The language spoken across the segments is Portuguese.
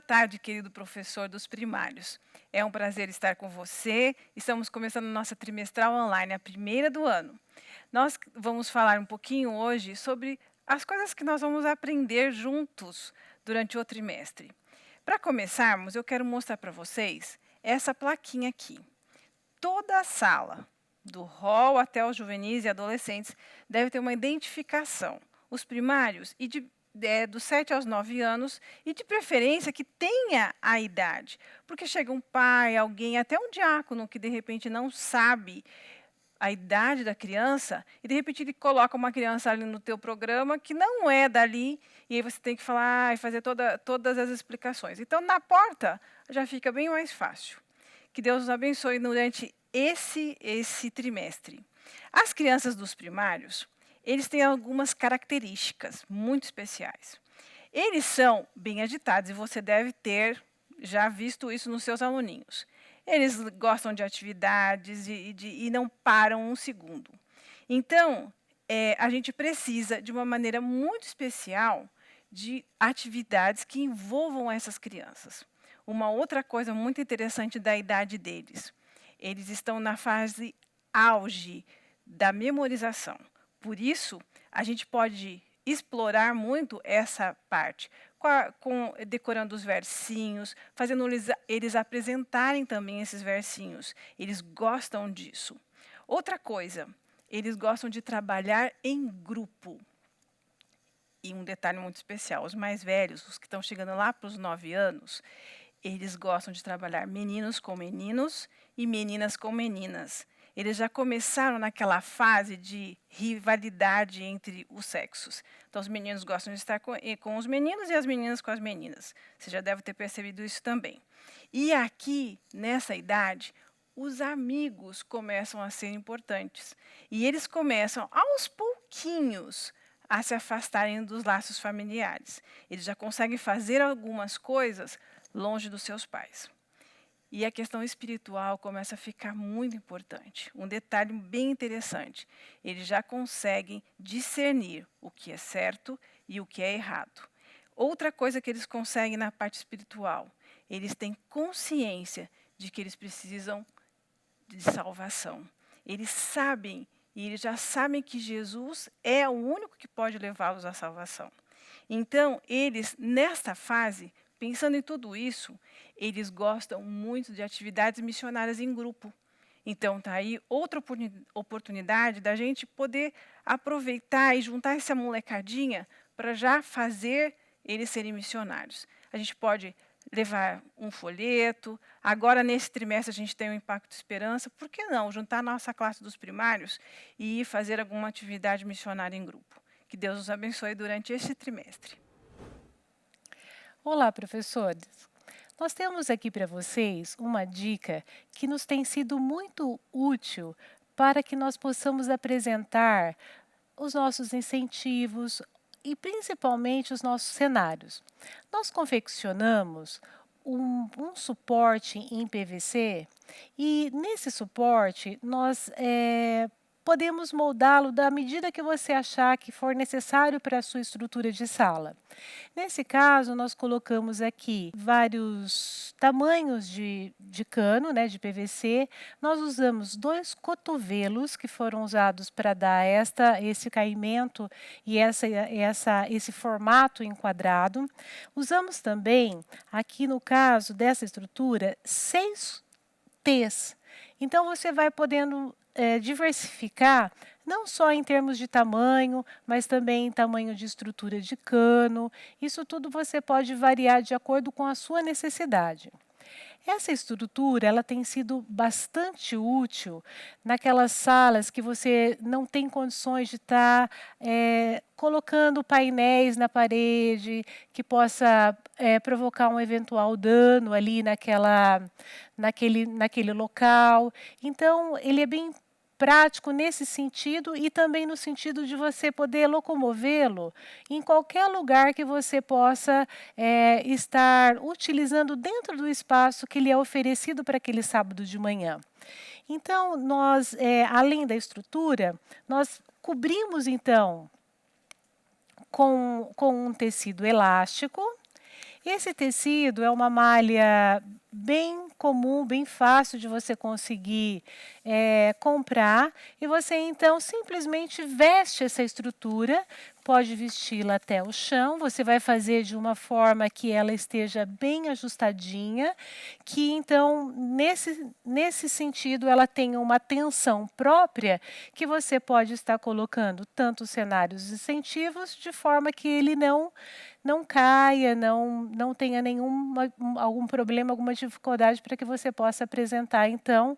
tarde, querido professor dos primários. É um prazer estar com você. Estamos começando nossa trimestral online, a primeira do ano. Nós vamos falar um pouquinho hoje sobre as coisas que nós vamos aprender juntos durante o trimestre. Para começarmos, eu quero mostrar para vocês essa plaquinha aqui. Toda a sala, do hall até os juvenis e adolescentes, deve ter uma identificação. Os primários e dos 7 aos 9 anos, e de preferência que tenha a idade. Porque chega um pai, alguém, até um diácono que de repente não sabe a idade da criança, e de repente ele coloca uma criança ali no teu programa que não é dali, e aí você tem que falar e fazer todas as explicações. Então, na porta, já fica bem mais fácil. Que Deus nos abençoe durante esse trimestre. As crianças dos primários, eles têm algumas características muito especiais. Eles são bem agitados, e você deve ter já visto isso nos seus aluninhos. Eles gostam de atividades e não param um segundo. Então, a gente precisa, de uma maneira muito especial, de atividades que envolvam essas crianças. Uma outra coisa muito interessante da idade deles, eles estão na fase auge da memorização. Por isso, a gente pode explorar muito essa parte, decorando os versinhos, fazendo eles apresentarem também esses versinhos. Eles gostam disso. Outra coisa, eles gostam de trabalhar em grupo. E um detalhe muito especial, os mais velhos, os que estão chegando lá para os 9 anos, eles gostam de trabalhar meninos com meninos e meninas com meninas. Eles já começaram naquela fase de rivalidade entre os sexos. Então, os meninos gostam de estar com os meninos e as meninas com as meninas. Você já deve ter percebido isso também. E aqui, nessa idade, os amigos começam a ser importantes. E eles começam, aos pouquinhos, a se afastarem dos laços familiares. Eles já conseguem fazer algumas coisas longe dos seus pais. E a questão espiritual começa a ficar muito importante. Um detalhe bem interessante, eles já conseguem discernir o que é certo e o que é errado. Outra coisa que eles conseguem na parte espiritual, eles têm consciência de que eles precisam de salvação. Eles sabem, e eles já sabem que Jesus é o único que pode levá-los à salvação. Então, eles, nesta fase, pensando em tudo isso, eles gostam muito de atividades missionárias em grupo. Então, está aí outra oportunidade da gente poder aproveitar e juntar essa molecadinha para já fazer eles serem missionários. A gente pode levar um folheto. Agora, nesse trimestre, a gente tem o Impacto Esperança. Por que não juntar a nossa classe dos primários e ir fazer alguma atividade missionária em grupo? Que Deus nos abençoe durante este trimestre. Olá, professores! Nós temos aqui para vocês uma dica que nos tem sido muito útil para que nós possamos apresentar os nossos incentivos e principalmente os nossos cenários. Nós confeccionamos um suporte em PVC e nesse suporte nós podemos moldá-lo da medida que você achar que for necessário para a sua estrutura de sala. Nesse caso, nós colocamos aqui vários tamanhos de cano, né, de PVC. Nós usamos 2 cotovelos que foram usados para dar esse caimento e esse formato enquadrado. Usamos também, aqui no caso dessa estrutura, 6 T's. Então, você vai podendo diversificar, não só em termos de tamanho, mas também em tamanho de estrutura de cano. Isso tudo você pode variar de acordo com a sua necessidade. Essa estrutura ela tem sido bastante útil naquelas salas que você não tem condições de estar colocando painéis na parede que possa provocar um eventual dano ali naquele local. Então, ele é bem prático nesse sentido e também no sentido de você poder locomovê-lo em qualquer lugar que você possa estar utilizando dentro do espaço que lhe é oferecido para aquele sábado de manhã. Então, nós, além da estrutura, nós cobrimos, então, com um tecido elástico Esse tecido é uma malha bem comum, bem fácil de você conseguir comprar, e você então simplesmente veste essa estrutura, pode vesti-la até o chão, você vai fazer de uma forma que ela esteja bem ajustadinha, que então nesse sentido ela tenha uma tensão própria, que você pode estar colocando tanto cenários incentivos, de forma que ele não caia, não tenha algum problema, alguma dificuldade, para que você possa apresentar, então,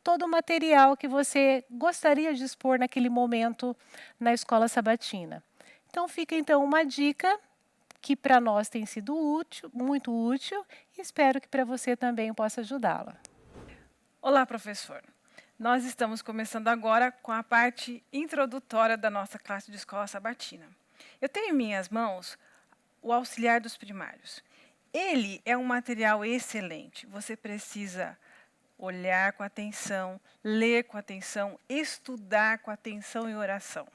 todo o material que você gostaria de expor naquele momento na escola sabatina. Então, fica então uma dica que para nós tem sido útil, muito útil, e espero que para você também possa ajudá-la. Olá, professor. Nós estamos começando agora com a parte introdutória da nossa classe de escola sabatina. Eu tenho em minhas mãos o auxiliar dos primários. Ele é um material excelente. Você precisa olhar com atenção, ler com atenção, estudar com atenção e oração.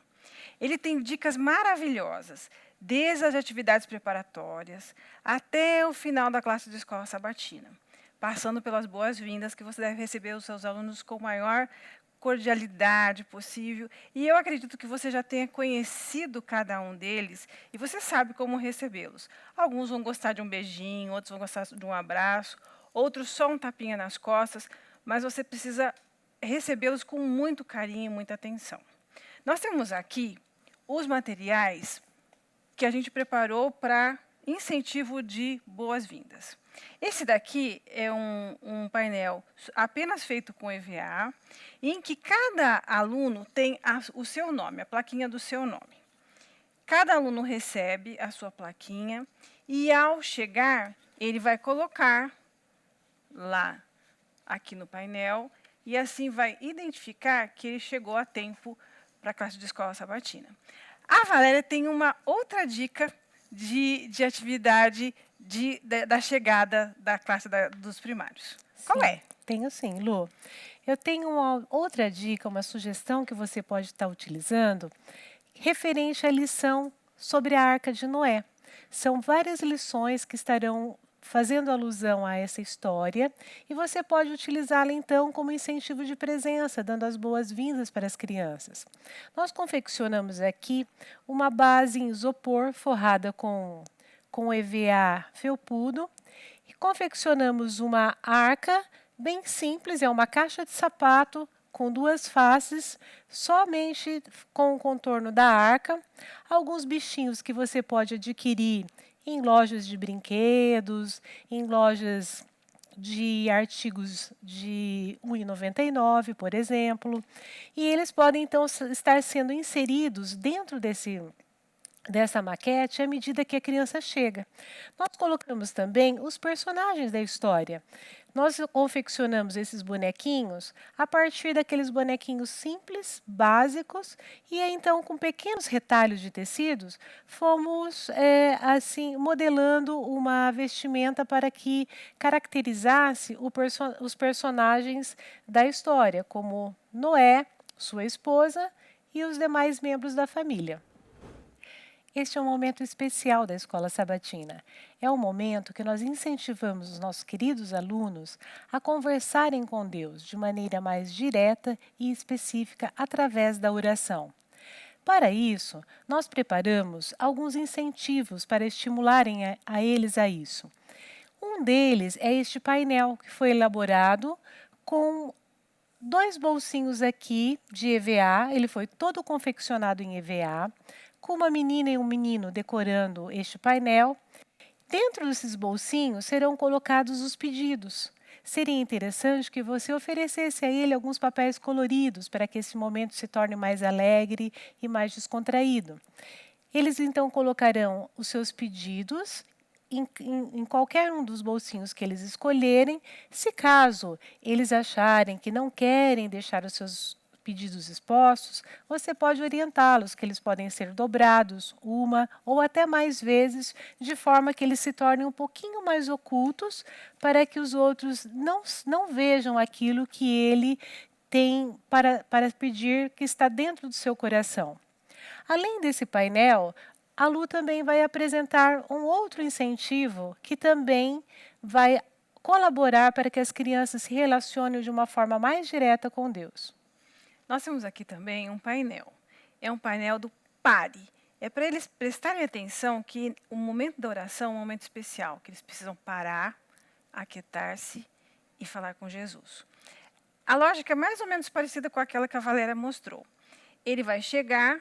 Ele tem dicas maravilhosas, desde as atividades preparatórias até o final da classe de escola sabatina, passando pelas boas-vindas que você deve receber os seus alunos com maior cordialidade possível. E eu acredito que você já tenha conhecido cada um deles e você sabe como recebê-los. Alguns vão gostar de um beijinho, outros vão gostar de um abraço, outros só um tapinha nas costas, mas você precisa recebê-los com muito carinho e muita atenção. Nós temos aqui os materiais que a gente preparou para incentivo de boas-vindas. Esse daqui é um painel apenas feito com EVA, em que cada aluno tem o seu nome, a plaquinha do seu nome. Cada aluno recebe a sua plaquinha e, ao chegar, ele vai colocar lá, aqui no painel, e assim vai identificar que ele chegou a tempo para a classe de escola sabatina. A Valéria tem uma outra dica de atividade da chegada da classe dos primários. Qual é? Tenho sim, Lu. Eu tenho uma outra dica, uma sugestão que você pode estar utilizando, referente à lição sobre a Arca de Noé. São várias lições que estarão fazendo alusão a essa história, e você pode utilizá-la então como incentivo de presença, dando as boas-vindas para as crianças. Nós confeccionamos aqui uma base em isopor forrada com EVA felpudo, e confeccionamos uma arca bem simples, é uma caixa de sapato com duas faces, somente com o contorno da arca, alguns bichinhos que você pode adquirir em lojas de brinquedos, em lojas de artigos de R$ 1,99, por exemplo, e eles podem então estar sendo inseridos dentro dessa maquete à medida que a criança chega. Nós colocamos também os personagens da história. Nós confeccionamos esses bonequinhos a partir daqueles bonequinhos simples, básicos, e então, com pequenos retalhos de tecidos, fomos assim modelando uma vestimenta para que caracterizasse os personagens da história, como Noé, sua esposa e os demais membros da família. Este é um momento especial da escola sabatina. É um momento que nós incentivamos os nossos queridos alunos a conversarem com Deus de maneira mais direta e específica através da oração. Para isso, nós preparamos alguns incentivos para estimularem a eles a isso. Um deles é este painel que foi elaborado com dois bolsinhos aqui de EVA, ele foi todo confeccionado em EVA, com uma menina e um menino decorando este painel. Dentro desses bolsinhos serão colocados os pedidos. Seria interessante que você oferecesse a ele alguns papéis coloridos para que esse momento se torne mais alegre e mais descontraído. Eles então colocarão os seus pedidos em qualquer um dos bolsinhos que eles escolherem. Se caso eles acharem que não querem deixar os seus pedidos expostos, você pode orientá-los, que eles podem ser dobrados uma ou até mais vezes, de forma que eles se tornem um pouquinho mais ocultos, para que os outros não vejam aquilo que ele tem para pedir, que está dentro do seu coração. Além desse painel, a Lu também vai apresentar um outro incentivo que também vai colaborar para que as crianças se relacionem de uma forma mais direta com Deus. Nós temos aqui também um painel. É um painel do Pare. É para eles prestarem atenção que o momento da oração é um momento especial, que eles precisam parar, aquietar-se e falar com Jesus. A lógica é mais ou menos parecida com aquela que a Valéria mostrou. Ele vai chegar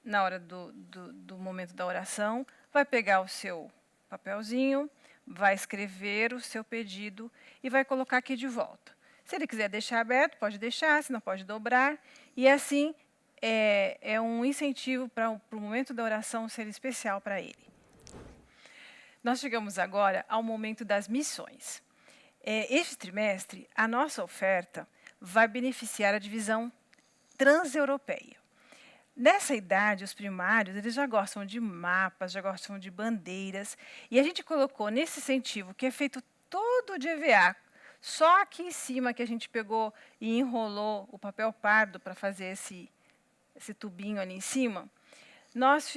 na hora do momento da oração, vai pegar o seu papelzinho, vai escrever o seu pedido e vai colocar aqui de volta. Se ele quiser deixar aberto, pode deixar, se não pode dobrar. E assim é um incentivo para o momento da oração ser especial para ele. Nós chegamos agora ao momento das missões. Este trimestre, a nossa oferta vai beneficiar a divisão transeuropeia. Nessa idade, os primários, eles já gostam de mapas, já gostam de bandeiras, e a gente colocou nesse incentivo, que é feito todo de EVA, só aqui em cima que a gente pegou e enrolou o papel pardo para fazer esse tubinho ali em cima, nós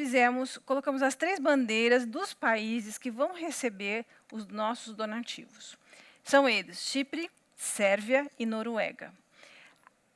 colocamos as 3 bandeiras dos países que vão receber os nossos donativos. São eles, Chipre, Sérvia e Noruega.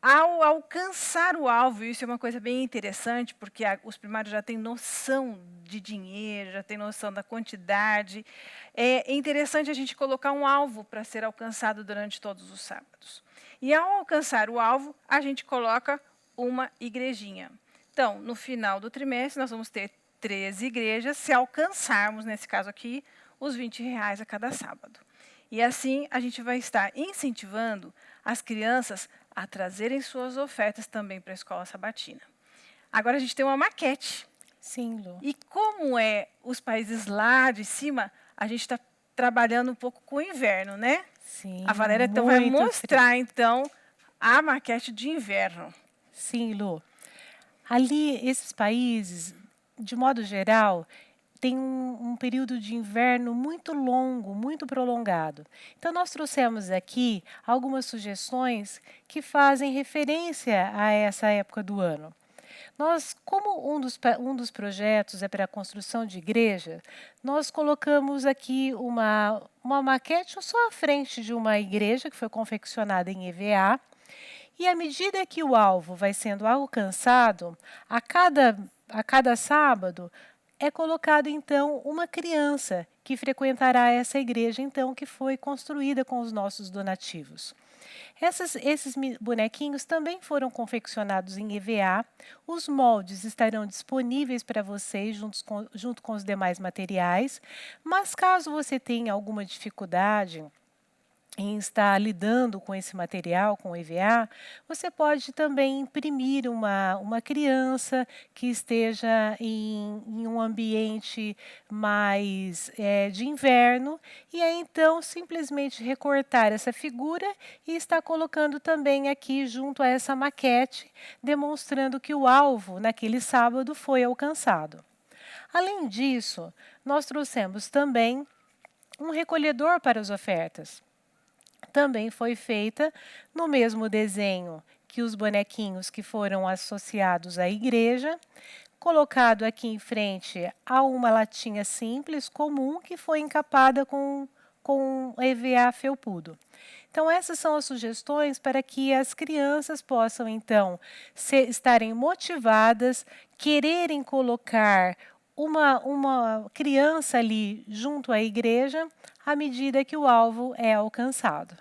Ao alcançar o alvo, isso é uma coisa bem interessante, porque os primários já têm noção de dinheiro, já têm noção da quantidade. É interessante a gente colocar um alvo para ser alcançado durante todos os sábados. E ao alcançar o alvo, a gente coloca uma igrejinha. Então, no final do trimestre, nós vamos ter 13 igrejas, se alcançarmos, nesse caso aqui, os R$ 20 a cada sábado. E assim, a gente vai estar incentivando as crianças a trazerem suas ofertas também para a escola sabatina. Agora a gente tem uma maquete. Sim, Lu. E como os países lá de cima, a gente está trabalhando um pouco com o inverno, né? Sim, A Valéria então vai mostrar, então, a maquete de inverno. Sim, Lu. Ali, esses países, de modo geral, tem um período de inverno muito longo, muito prolongado. Então, nós trouxemos aqui algumas sugestões que fazem referência a essa época do ano. Nós, como um dos projetos é para a construção de igreja, nós colocamos aqui uma maquete só à frente de uma igreja que foi confeccionada em EVA. E à medida que o alvo vai sendo alcançado, a cada sábado, é colocado, então, uma criança que frequentará essa igreja, então, que foi construída com os nossos donativos. Esses bonequinhos também foram confeccionados em EVA. Os moldes estarão disponíveis para vocês junto com os demais materiais. Mas caso você tenha alguma dificuldade em estar lidando com esse material, com o EVA, você pode também imprimir uma criança que esteja em um ambiente mais de inverno, e aí então simplesmente recortar essa figura e estar colocando também aqui junto a essa maquete, demonstrando que o alvo naquele sábado foi alcançado. Além disso, nós trouxemos também um recolhedor para as ofertas. Também foi feita no mesmo desenho que os bonequinhos que foram associados à igreja, colocado aqui em frente a uma latinha simples, comum, que foi encapada com EVA felpudo. Então, essas são as sugestões para que as crianças possam, então, estarem motivadas, quererem colocar uma criança ali junto à igreja, à medida que o alvo é alcançado.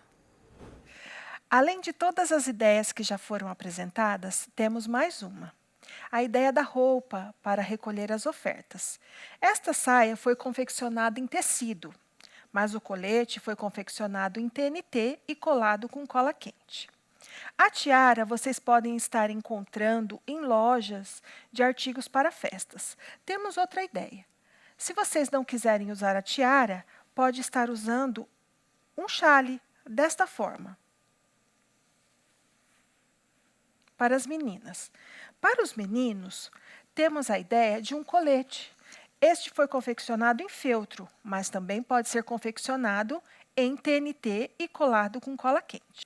Além de todas as ideias que já foram apresentadas, temos mais uma. A ideia da roupa para recolher as ofertas. Esta saia foi confeccionada em tecido, mas o colete foi confeccionado em TNT e colado com cola quente. A tiara vocês podem estar encontrando em lojas de artigos para festas. Temos outra ideia. Se vocês não quiserem usar a tiara, pode estar usando um chale desta forma. Para as meninas. Para os meninos, temos a ideia de um colete. Este foi confeccionado em feltro, mas também pode ser confeccionado em TNT e colado com cola quente.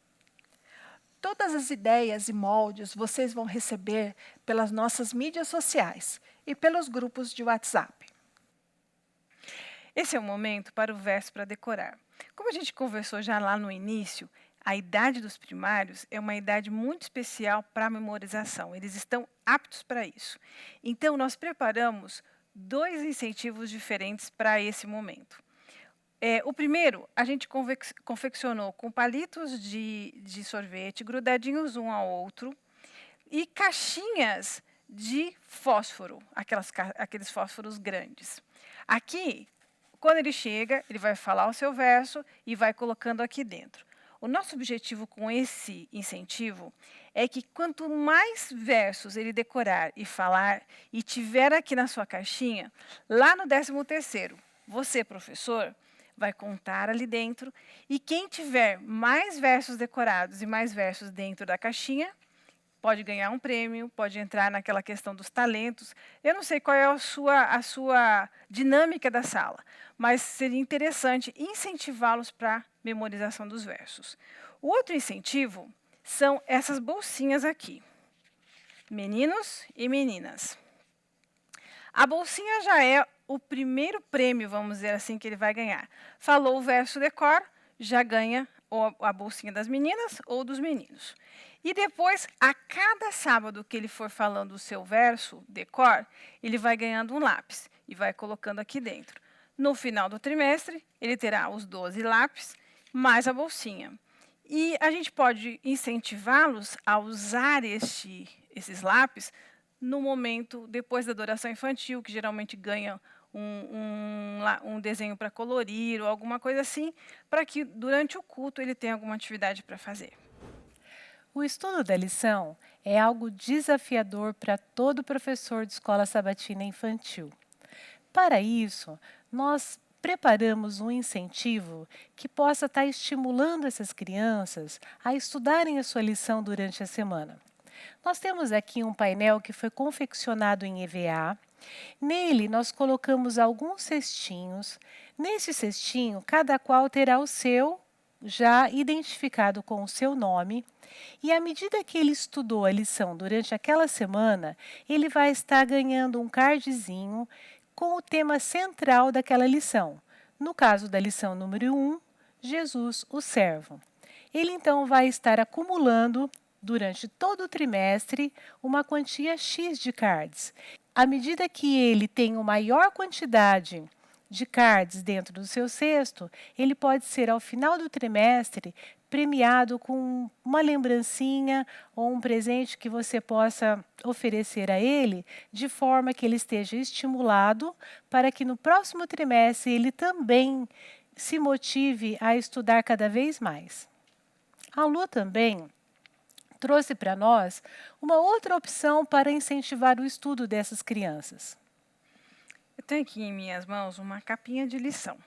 Todas as ideias e moldes vocês vão receber pelas nossas mídias sociais e pelos grupos de WhatsApp. Esse é o momento para o verso para decorar. Como a gente conversou já lá no início, a idade dos primários é uma idade muito especial para a memorização. Eles estão aptos para isso. Então, nós preparamos 2 incentivos diferentes para esse momento. O primeiro, a gente confeccionou com palitos de sorvete grudadinhos um ao outro e caixinhas de fósforo, aqueles fósforos grandes. Aqui, quando ele chega, ele vai falar o seu verso e vai colocando aqui dentro. O nosso objetivo com esse incentivo é que quanto mais versos ele decorar e falar e tiver aqui na sua caixinha, lá no 13º, você, professor, vai contar ali dentro e quem tiver mais versos decorados e mais versos dentro da caixinha, pode ganhar um prêmio, pode entrar naquela questão dos talentos. Eu não sei qual é a sua dinâmica da sala, mas seria interessante incentivá-los para a memorização dos versos. O outro incentivo são essas bolsinhas aqui. Meninos e meninas. A bolsinha já é o primeiro prêmio, vamos dizer assim, que ele vai ganhar. Falou o verso decor, já ganha a bolsinha das meninas ou dos meninos. E depois, a cada sábado que ele for falando o seu verso, decor, ele vai ganhando um lápis e vai colocando aqui dentro. No final do trimestre, ele terá os 12 lápis, mais a bolsinha. E a gente pode incentivá-los a usar esses lápis no momento depois da adoração infantil, que geralmente ganha um desenho para colorir ou alguma coisa assim, para que durante o culto ele tenha alguma atividade para fazer. O estudo da lição é algo desafiador para todo professor de escola sabatina infantil. Para isso, nós preparamos um incentivo que possa estar estimulando essas crianças a estudarem a sua lição durante a semana. Nós temos aqui um painel que foi confeccionado em EVA. Nele, nós colocamos alguns cestinhos. Nesse cestinho, cada qual terá o seu, já identificado com o seu nome. E à medida que ele estudou a lição durante aquela semana, ele vai estar ganhando um cardzinho com o tema central daquela lição. No caso da lição número 1, Jesus, o servo. Ele então vai estar acumulando durante todo o trimestre uma quantia X de cards. À medida que ele tem uma maior quantidade de cards dentro do seu cesto, ele pode ser, ao final do trimestre, premiado com uma lembrancinha ou um presente que você possa oferecer a ele, de forma que ele esteja estimulado para que no próximo trimestre ele também se motive a estudar cada vez mais. A Lu também trouxe para nós uma outra opção para incentivar o estudo dessas crianças. Eu tenho aqui em minhas mãos uma capinha de lição.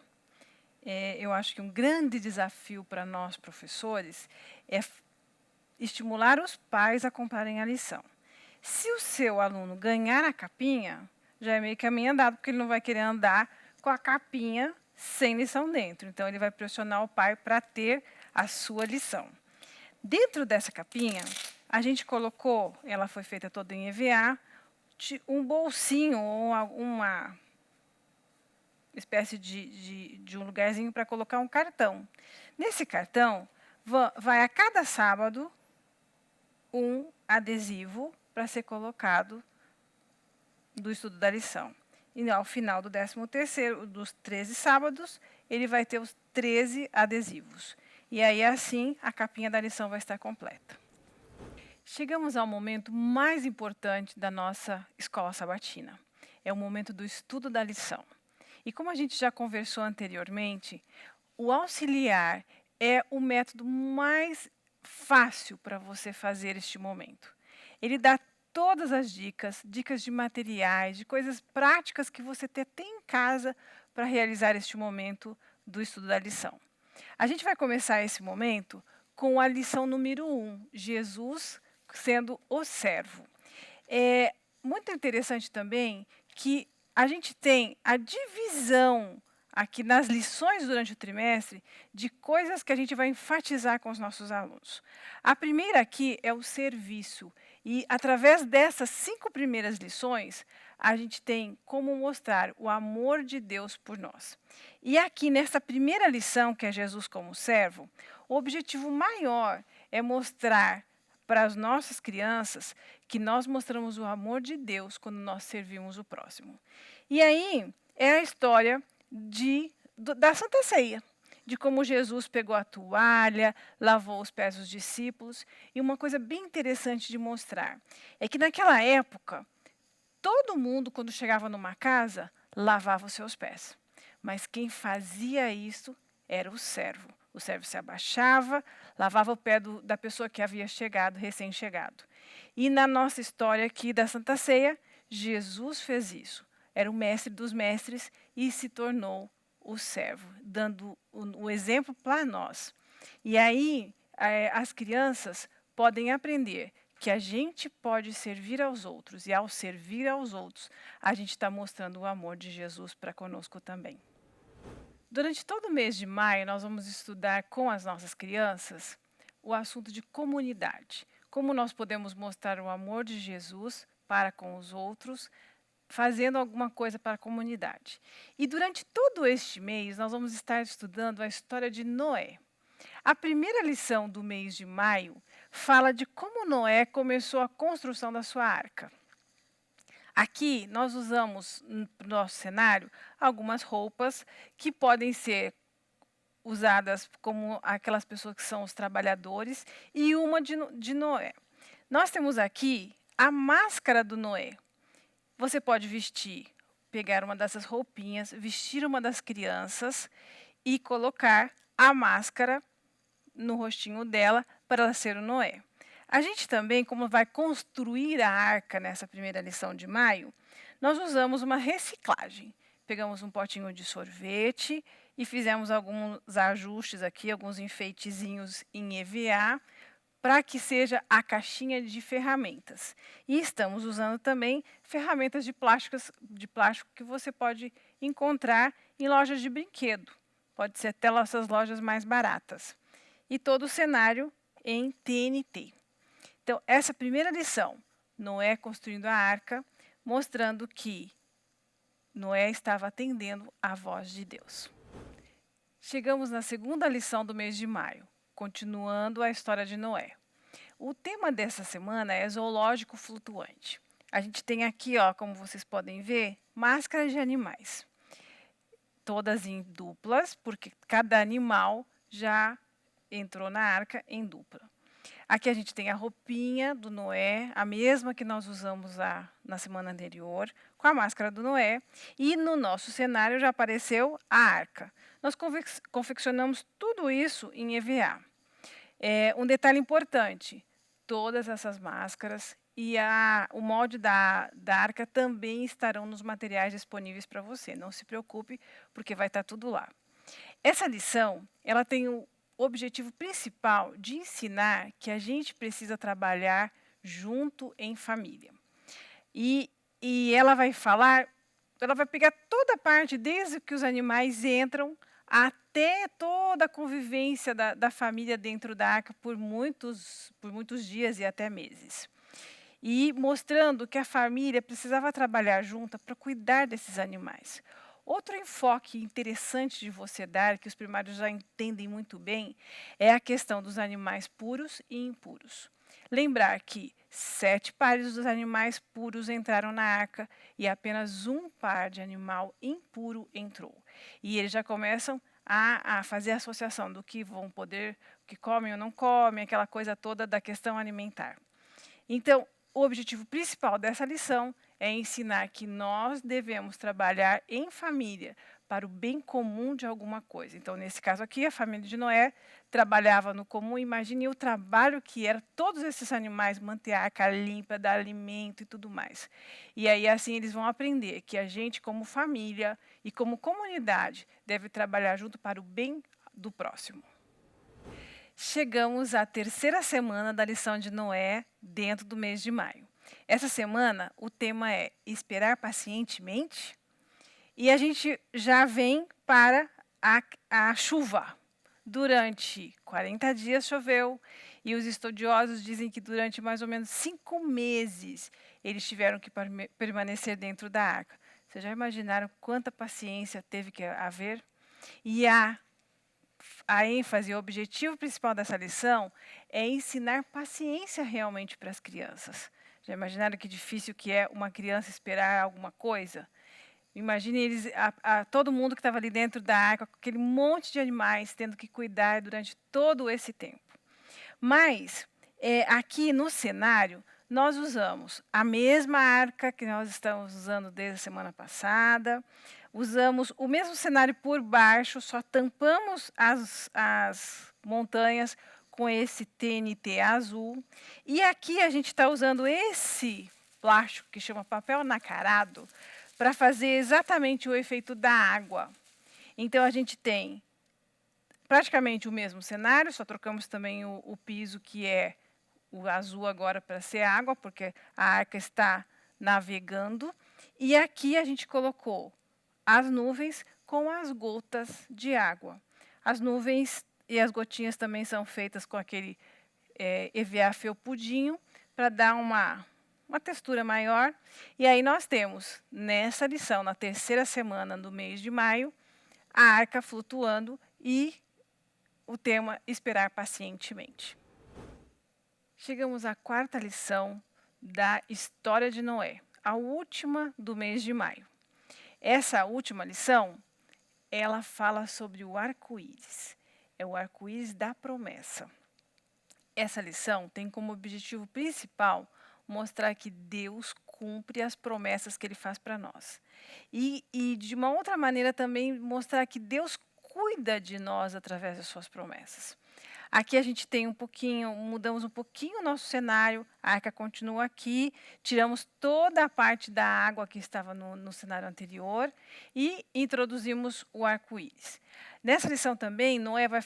Eu acho que um grande desafio para nós, professores, é estimular os pais a comprarem a lição. Se o seu aluno ganhar a capinha, já é meio caminho andado, porque ele não vai querer andar com a capinha sem lição dentro. Então, ele vai pressionar o pai para ter a sua lição. Dentro dessa capinha, a gente colocou, ela foi feita toda em EVA, um bolsinho ou uma espécie de um lugarzinho para colocar um cartão. Nesse cartão, vai a cada sábado um adesivo para ser colocado do estudo da lição. E ao final do 13º, dos 13 sábados, ele vai ter os 13 adesivos. E aí, assim, a capinha da lição vai estar completa. Chegamos ao momento mais importante da nossa escola sabatina. É o momento do estudo da lição. E como a gente já conversou anteriormente, o auxiliar é o método mais fácil para você fazer este momento. Ele dá todas as dicas de materiais, de coisas práticas que você tem em casa para realizar este momento do estudo da lição. A gente vai começar esse momento com a lição número 1, Jesus sendo o servo. É muito interessante também que a gente tem a divisão aqui nas lições durante o trimestre de coisas que a gente vai enfatizar com os nossos alunos. A primeira aqui é o serviço. E, através dessas 5 primeiras lições, a gente tem como mostrar o amor de Deus por nós. E aqui, nessa primeira lição, que é Jesus como servo, o objetivo maior é mostrar para as nossas crianças que nós mostramos o amor de Deus quando nós servimos o próximo. E aí é a história da Santa Ceia, de como Jesus pegou a toalha, lavou os pés dos discípulos. E uma coisa bem interessante de mostrar é que naquela época, todo mundo, quando chegava numa casa, lavava os seus pés. Mas quem fazia isso era o servo. O servo se abaixava, lavava o pé da pessoa que havia chegado, recém-chegado. E na nossa história aqui da Santa Ceia, Jesus fez isso. Era o mestre dos mestres e se tornou o servo, dando o exemplo para nós. E aí, as crianças podem aprender que a gente pode servir aos outros, e ao servir aos outros, a gente está mostrando o amor de Jesus para conosco também. Durante todo o mês de maio, nós vamos estudar com as nossas crianças o assunto de comunidade. Como nós podemos mostrar o amor de Jesus para com os outros, fazendo alguma coisa para a comunidade. E durante todo este mês, nós vamos estar estudando a história de Noé. A primeira lição do mês de maio fala de como Noé começou a construção da sua arca. Aqui, nós usamos, no nosso cenário, algumas roupas que podem ser usadas como aquelas pessoas que são os trabalhadores, e uma de Noé. Nós temos aqui a máscara do Noé. Você pode pegar uma dessas roupinhas, vestir uma das crianças e colocar a máscara no rostinho dela para ela ser o Noé. A gente também, como vai construir a arca nessa primeira lição de maio, nós usamos uma reciclagem. Pegamos um potinho de sorvete e fizemos alguns ajustes aqui, alguns enfeitezinhos em EVA, para que seja a caixinha de ferramentas. E estamos usando também ferramentas de plástico que você pode encontrar em lojas de brinquedo. Pode ser até essas lojas mais baratas. E todo o cenário em TNT. Então, essa primeira lição, Noé construindo a arca, mostrando que Noé estava atendendo à voz de Deus. Chegamos na segunda lição do mês de maio, continuando a história de Noé. O tema dessa semana é zoológico flutuante. A gente tem aqui, como vocês podem ver, máscaras de animais. Todas em duplas, porque cada animal já entrou na arca em dupla. Aqui a gente tem a roupinha do Noé, a mesma que nós usamos na semana anterior, com a máscara do Noé. E no nosso cenário já apareceu a arca. Nós confeccionamos tudo isso em EVA. Um detalhe importante, todas essas máscaras e o molde da arca também estarão nos materiais disponíveis para você. Não se preocupe, porque vai estar tudo lá. Essa lição, ela tem o objetivo principal de ensinar que a gente precisa trabalhar junto em família. E ela vai pegar toda a parte, desde que os animais entram, até toda a convivência da família dentro da arca por muitos dias e até meses. E mostrando que a família precisava trabalhar junta para cuidar desses animais. Outro enfoque interessante de você dar, que os primários já entendem muito bem, é a questão dos animais puros e impuros. Lembrar que 7 pares dos animais puros entraram na arca e apenas um par de animal impuro entrou. E eles já começam a fazer a associação do que vão poder, que comem ou não comem, aquela coisa toda da questão alimentar. Então, o objetivo principal dessa lição é ensinar que nós devemos trabalhar em família para o bem comum de alguma coisa. Então, nesse caso aqui, a família de Noé trabalhava no comum. Imagine o trabalho que era todos esses animais, manter a arca limpa, dar alimento e tudo mais. E aí, assim, eles vão aprender que a gente, como família e como comunidade, deve trabalhar junto para o bem do próximo. Chegamos à terceira semana da lição de Noé dentro do mês de maio. Essa semana, o tema é esperar pacientemente. E a gente já vem para a chuva. Durante 40 dias choveu, e os estudiosos dizem que durante mais ou menos 5 meses eles tiveram que permanecer dentro da arca. Vocês já imaginaram quanta paciência teve que haver? E a ênfase, o objetivo principal dessa lição é ensinar paciência realmente para as crianças. Já imaginaram que difícil que é uma criança esperar alguma coisa? Imagine eles, todo mundo que estava ali dentro da arca, com aquele monte de animais, tendo que cuidar durante todo esse tempo. Mas, aqui no cenário, nós usamos a mesma arca que nós estamos usando desde a semana passada, usamos o mesmo cenário por baixo, só tampamos as montanhas com esse TNT azul. E aqui a gente está usando esse plástico que chama papel nacarado para fazer exatamente o efeito da água. Então, a gente tem praticamente o mesmo cenário, só trocamos também o piso, que é o azul agora para ser água, porque a arca está navegando. E aqui a gente colocou as nuvens com as gotas de água. As nuvens e as gotinhas também são feitas com aquele EVA felpudinho, para dar uma textura maior. E aí nós temos, nessa lição, na terceira semana do mês de maio, a arca flutuando e o tema esperar pacientemente. Chegamos à quarta lição da história de Noé, a última do mês de maio. Essa última lição, ela fala sobre o arco-íris. É o arco-íris da promessa. Essa lição tem como objetivo principal mostrar que Deus cumpre as promessas que Ele faz para nós. E de uma outra maneira também mostrar que Deus cuida de nós através das suas promessas. Aqui a gente tem mudamos um pouquinho o nosso cenário, a arca continua aqui, tiramos toda a parte da água que estava no cenário anterior e introduzimos o arco-íris. Nessa lição também, Noé vai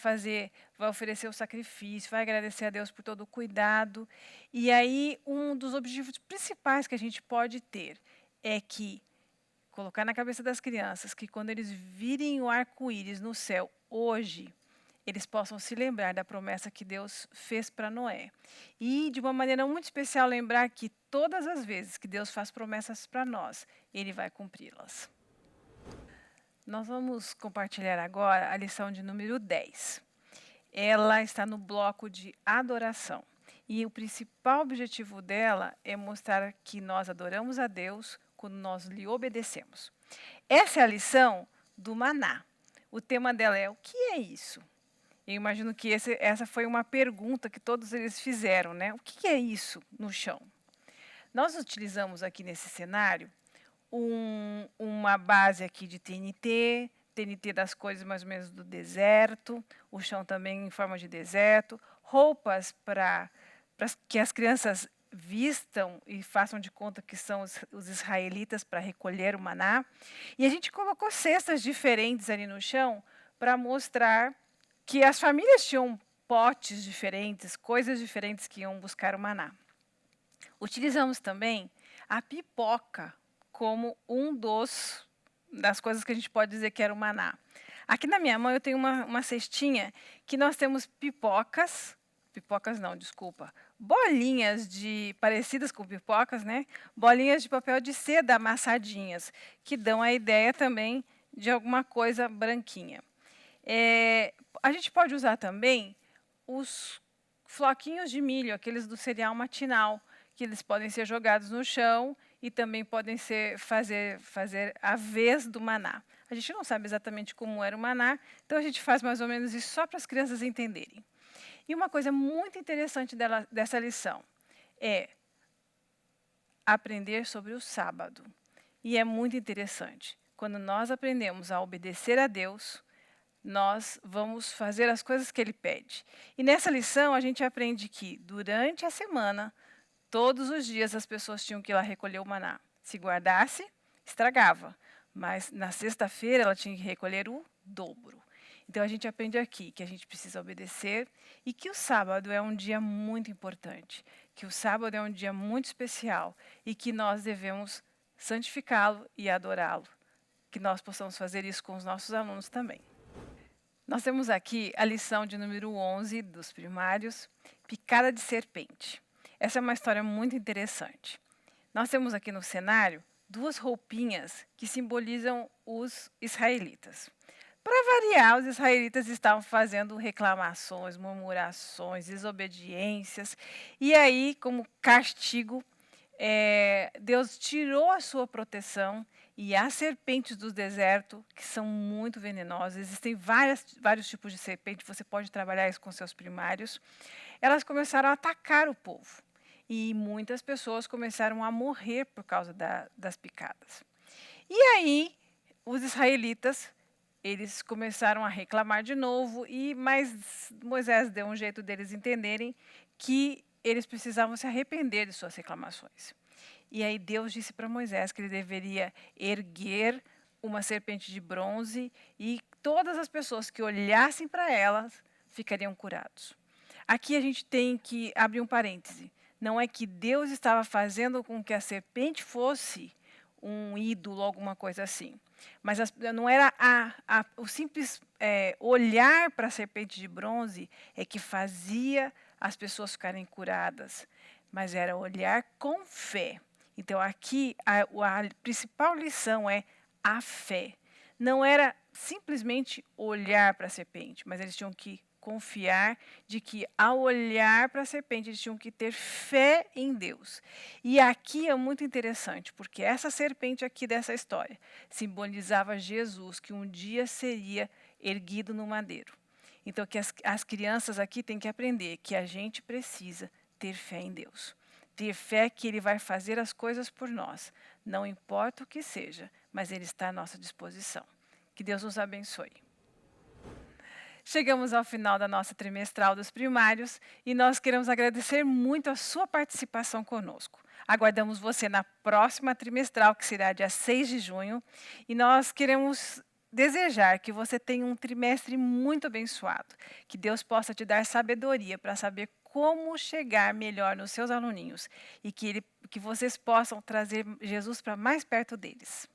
oferecer o sacrifício, vai agradecer a Deus por todo o cuidado. E aí, um dos objetivos principais que a gente pode ter é colocar na cabeça das crianças que quando eles virem o arco-íris no céu hoje, eles possam se lembrar da promessa que Deus fez para Noé. E, de uma maneira muito especial, lembrar que todas as vezes que Deus faz promessas para nós, Ele vai cumpri-las. Nós vamos compartilhar agora a lição de número 10. Ela está no bloco de adoração. E o principal objetivo dela é mostrar que nós adoramos a Deus quando nós lhe obedecemos. Essa é a lição do maná. O tema dela é: o que é isso? Eu imagino que essa foi uma pergunta que todos eles fizeram, né? O que é isso no chão? Nós utilizamos aqui nesse cenário uma base aqui de TNT das coisas mais ou menos do deserto, o chão também em forma de deserto, roupas para que as crianças vistam e façam de conta que são os israelitas para recolher o maná. E a gente colocou cestas diferentes ali no chão para mostrar que as famílias tinham potes diferentes, coisas diferentes que iam buscar o maná. Utilizamos também a pipoca como das coisas que a gente pode dizer que era o maná. Aqui na minha mão eu tenho uma cestinha que nós temos bolinhas parecidas com pipocas, né? Bolinhas de papel de seda amassadinhas, que dão a ideia também de alguma coisa branquinha. A gente pode usar também os floquinhos de milho, aqueles do cereal matinal, que eles podem ser jogados no chão e também podem fazer a vez do maná. A gente não sabe exatamente como era o maná, então a gente faz mais ou menos isso só para as crianças entenderem. E uma coisa muito interessante dessa lição é aprender sobre o sábado. E é muito interessante. Quando nós aprendemos a obedecer a Deus, nós vamos fazer as coisas que Ele pede. E nessa lição a gente aprende que durante a semana, todos os dias as pessoas tinham que ir lá recolher o maná. Se guardasse, estragava. Mas na sexta-feira ela tinha que recolher o dobro. Então a gente aprende aqui que a gente precisa obedecer e que o sábado é um dia muito importante, que o sábado é um dia muito especial e que nós devemos santificá-lo e adorá-lo que nós possamos fazer isso com os nossos alunos também. Nós temos aqui a lição de número 11 dos primários, Picada de Serpente. Essa é uma história muito interessante. Nós temos aqui no cenário duas roupinhas que simbolizam os israelitas. Para variar, os israelitas estavam fazendo reclamações, murmurações, desobediências, e aí, como castigo, Deus tirou a sua proteção e as serpentes do deserto, que são muito venenosas, existem vários tipos de serpente, você pode trabalhar isso com seus primários, elas começaram a atacar o povo. E muitas pessoas começaram a morrer por causa das picadas. E aí, os israelitas, eles começaram a reclamar de novo, mas Moisés deu um jeito deles entenderem que eles precisavam se arrepender de suas reclamações. E aí Deus disse para Moisés que ele deveria erguer uma serpente de bronze e todas as pessoas que olhassem para elas ficariam curados. Aqui a gente tem que abrir um parêntese. Não é que Deus estava fazendo com que a serpente fosse um ídolo, alguma coisa assim. Mas não era o simples olhar para a serpente de bronze é que fazia as pessoas ficarem curadas, mas era olhar com fé. Então, aqui, a principal lição é a fé. Não era simplesmente olhar para a serpente, mas eles tinham que confiar de que, ao olhar para a serpente, eles tinham que ter fé em Deus. E aqui é muito interessante, porque essa serpente aqui dessa história simbolizava Jesus, que um dia seria erguido no madeiro. Então, que as crianças aqui têm que aprender que a gente precisa ter fé em Deus. Ter fé que Ele vai fazer as coisas por nós. Não importa o que seja, mas Ele está à nossa disposição. Que Deus nos abençoe. Chegamos ao final da nossa trimestral dos primários e nós queremos agradecer muito a sua participação conosco. Aguardamos você na próxima trimestral, que será dia 6 de junho, e nós queremos desejar que você tenha um trimestre muito abençoado, que Deus possa te dar sabedoria para saber como chegar melhor nos seus aluninhos e que vocês possam trazer Jesus para mais perto deles.